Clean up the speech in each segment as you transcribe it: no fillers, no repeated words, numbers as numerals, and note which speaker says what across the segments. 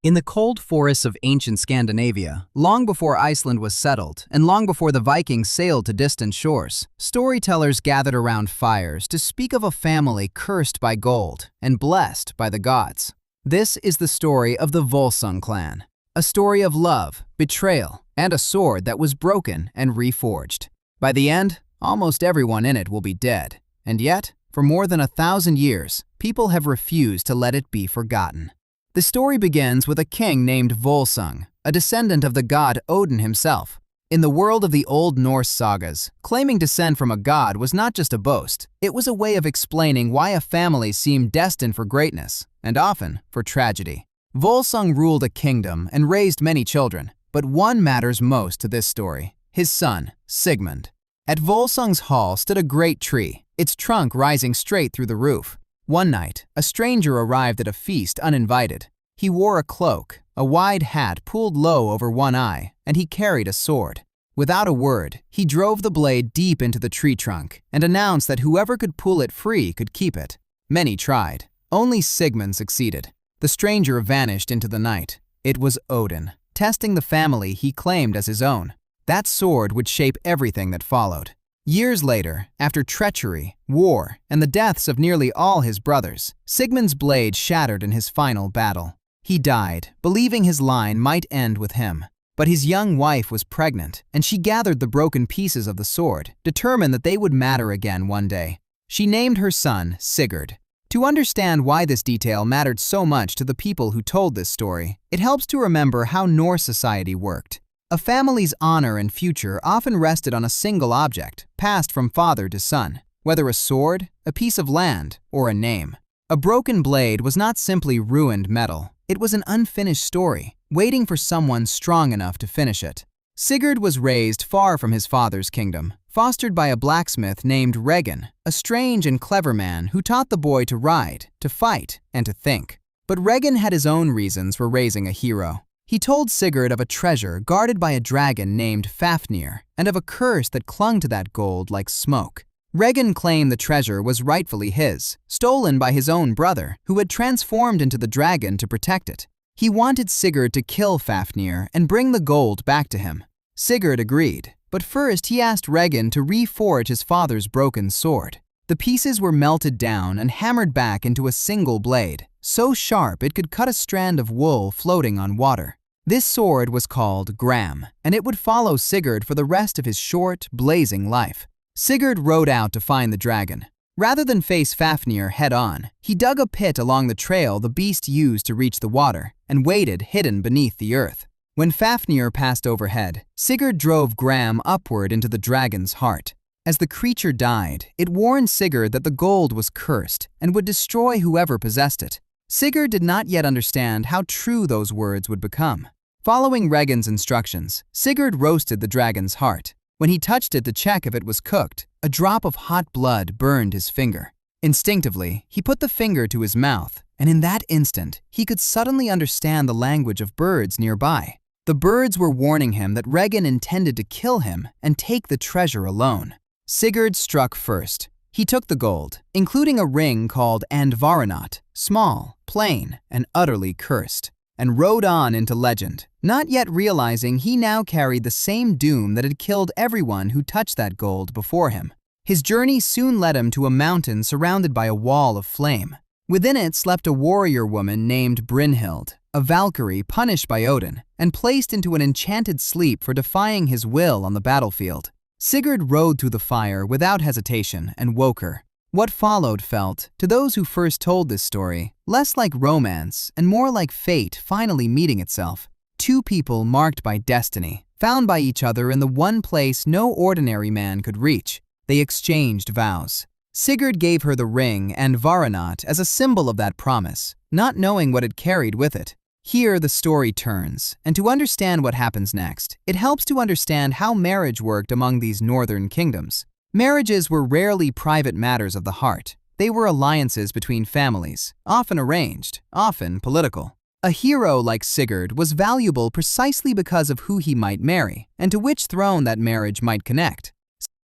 Speaker 1: In the cold forests of ancient Scandinavia, long before Iceland was settled, and long before the Vikings sailed to distant shores, storytellers gathered around fires to speak of a family cursed by gold and blessed by the gods. This is the story of the Volsung clan, a story of love, betrayal, and a sword that was broken and reforged. By the end, almost everyone in it will be dead, and yet, for more than 1,000 years, people have refused to let it be forgotten. The story begins with a king named Volsung, a descendant of the god Odin himself. In the world of the Old Norse sagas, claiming descent from a god was not just a boast, it was a way of explaining why a family seemed destined for greatness, and often for tragedy. Volsung ruled a kingdom and raised many children, but one matters most to this story: his son, Sigmund. At Volsung's hall stood a great tree, its trunk rising straight through the roof. One night, a stranger arrived at a feast uninvited. He wore a cloak, a wide hat pulled low over one eye, and he carried a sword. Without a word, he drove the blade deep into the tree trunk and announced that whoever could pull it free could keep it. Many tried. Only Sigmund succeeded. The stranger vanished into the night. It was Odin, testing the family he claimed as his own. That sword would shape everything that followed. Years later, after treachery, war, and the deaths of nearly all his brothers, Sigmund's blade shattered in his final battle. He died, believing his line might end with him. But his young wife was pregnant, and she gathered the broken pieces of the sword, determined that they would matter again one day. She named her son Sigurd. To understand why this detail mattered so much to the people who told this story, it helps to remember how Norse society worked. A family's honor and future often rested on a single object, passed from father to son, whether a sword, a piece of land, or a name. A broken blade was not simply ruined metal. It was an unfinished story, waiting for someone strong enough to finish it. Sigurd was raised far from his father's kingdom, fostered by a blacksmith named Regin, a strange and clever man who taught the boy to ride, to fight, and to think. But Regin had his own reasons for raising a hero. He told Sigurd of a treasure guarded by a dragon named Fafnir, and of a curse that clung to that gold like smoke. Regin claimed the treasure was rightfully his, stolen by his own brother, who had transformed into the dragon to protect it. He wanted Sigurd to kill Fafnir and bring the gold back to him. Sigurd agreed, but first he asked Regin to reforge his father's broken sword. The pieces were melted down and hammered back into a single blade, so sharp it could cut a strand of wool floating on water. This sword was called Gram, and it would follow Sigurd for the rest of his short, blazing life. Sigurd rode out to find the dragon. Rather than face Fafnir head-on, he dug a pit along the trail the beast used to reach the water and waited hidden beneath the earth. When Fafnir passed overhead, Sigurd drove Gram upward into the dragon's heart. As the creature died, it warned Sigurd that the gold was cursed and would destroy whoever possessed it. Sigurd did not yet understand how true those words would become. Following Regin's instructions, Sigurd roasted the dragon's heart. When he touched it to check if it was cooked, a drop of hot blood burned his finger. Instinctively, he put the finger to his mouth, and in that instant, he could suddenly understand the language of birds nearby. The birds were warning him that Regin intended to kill him and take the treasure alone. Sigurd struck first. He took the gold, including a ring called Andvaranat, small, plain, and utterly cursed, and rode on into legend, not yet realizing he now carried the same doom that had killed everyone who touched that gold before him. His journey soon led him to a mountain surrounded by a wall of flame. Within it slept a warrior woman named Brynhild, a Valkyrie punished by Odin, and placed into an enchanted sleep for defying his will on the battlefield. Sigurd rode through the fire without hesitation and woke her. What followed felt, to those who first told this story, less like romance and more like fate finally meeting itself. Two people marked by destiny, found by each other in the one place no ordinary man could reach. They exchanged vows. Sigurd gave her the ring and Varanat as a symbol of that promise, not knowing what it carried with it. Here the story turns, and to understand what happens next, it helps to understand how marriage worked among these northern kingdoms. Marriages were rarely private matters of the heart. They were alliances between families, often arranged, often political. A hero like Sigurd was valuable precisely because of who he might marry, and to which throne that marriage might connect.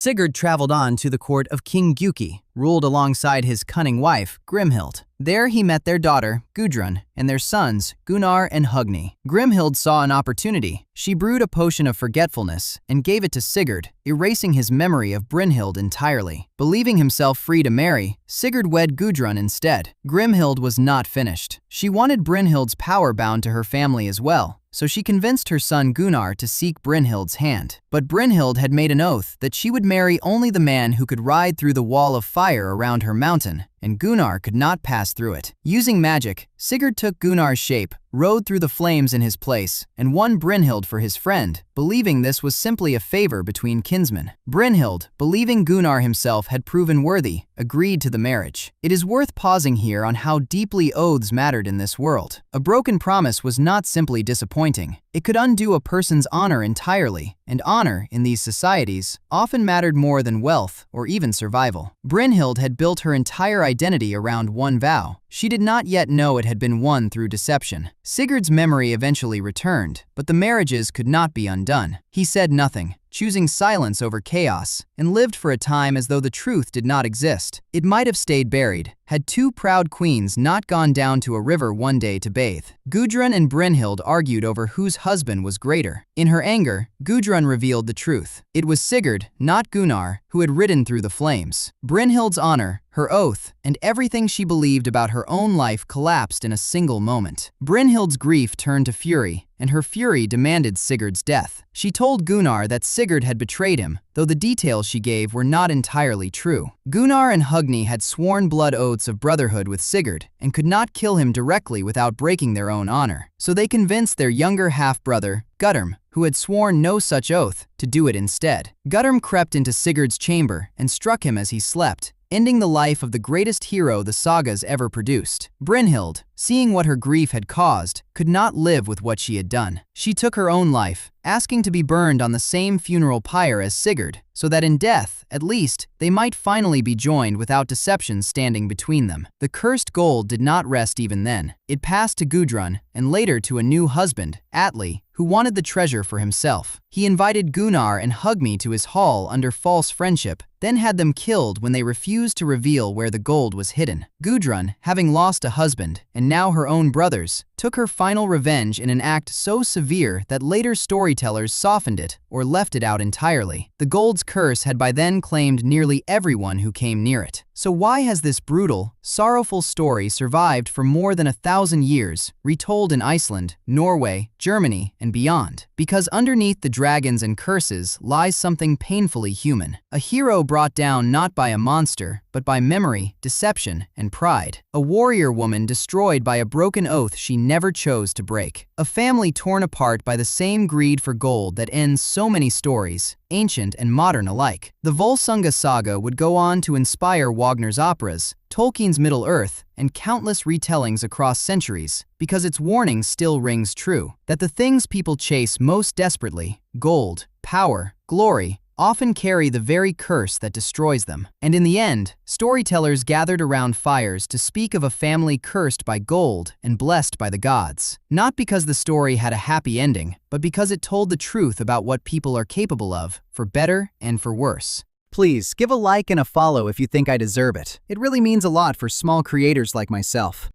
Speaker 1: Sigurd traveled on to the court of King Giuki, ruled alongside his cunning wife, Grimhild. There he met their daughter, Gudrun, and their sons, Gunnar and Hugni. Grimhild saw an opportunity. She brewed a potion of forgetfulness and gave it to Sigurd, erasing his memory of Brynhild entirely. Believing himself free to marry, Sigurd wed Gudrun instead. Grimhild was not finished. She wanted Brynhild's power bound to her family as well, so she convinced her son Gunnar to seek Brynhild's hand. But Brynhild had made an oath that she would marry only the man who could ride through the wall of fire around her mountain, and Gunnar could not pass through it. Using magic, Sigurd took Gunnar's shape, rode through the flames in his place, and won Brynhild for his friend, believing this was simply a favor between kinsmen. Brynhild, believing Gunnar himself had proven worthy, agreed to the marriage. It is worth pausing here on how deeply oaths mattered in this world. A broken promise was not simply disappointing. It could undo a person's honor entirely, and honor, in these societies, often mattered more than wealth or even survival. Brynhild had built her entire identity around one vow. She did not yet know it had been won through deception. Sigurd's memory eventually returned, but the marriages could not be undone. He said nothing, choosing silence over chaos, and lived for a time as though the truth did not exist. It might have stayed buried, had two proud queens not gone down to a river one day to bathe. Gudrun and Brynhild argued over whose husband was greater. In her anger, Gudrun revealed the truth. It was Sigurd, not Gunnar, who had ridden through the flames. Brynhild's honor, her oath, and everything she believed about her own life collapsed in a single moment. Brynhild's grief turned to fury, and her fury demanded Sigurd's death. She told Gunnar that Sigurd had betrayed him, though the details she gave were not entirely true. Gunnar and Hugni had sworn blood oaths of brotherhood with Sigurd, and could not kill him directly without breaking their own honor. So they convinced their younger half-brother, Guttorm, who had sworn no such oath, to do it instead. Guttorm crept into Sigurd's chamber and struck him as he slept, ending the life of the greatest hero the sagas ever produced. Brynhild, seeing what her grief had caused, could not live with what she had done. She took her own life, asking to be burned on the same funeral pyre as Sigurd, so that in death, at least, they might finally be joined without deception standing between them. The cursed gold did not rest even then. It passed to Gudrun, and later to a new husband, Atli, who wanted the treasure for himself. He invited Gunnar and Hugni to his hall under false friendship, then had them killed when they refused to reveal where the gold was hidden. Gudrun, having lost a husband, and now her own brothers, took her final revenge in an act so severe that later storytellers softened it or left it out entirely. The gold's curse had by then claimed nearly everyone who came near it. So why has this brutal, sorrowful story survived for more than 1,000 years, retold in Iceland, Norway, Germany, and beyond? Because underneath the dragons and curses lies something painfully human. A hero brought down not by a monster, but by memory, deception, and pride. A warrior woman destroyed by a broken oath she never chose to break. A family torn apart by the same greed for gold that ends so many stories, ancient and modern alike. The Volsunga Saga would go on to inspire Wagner's operas, Tolkien's Middle-earth, and countless retellings across centuries, because its warning still rings true, that the things people chase most desperately, gold, power, glory, often carry the very curse that destroys them. And in the end, storytellers gathered around fires to speak of a family cursed by gold and blessed by the gods. Not because the story had a happy ending, but because it told the truth about what people are capable of, for better and for worse. Please give a like and a follow if you think I deserve it. It really means a lot for small creators like myself.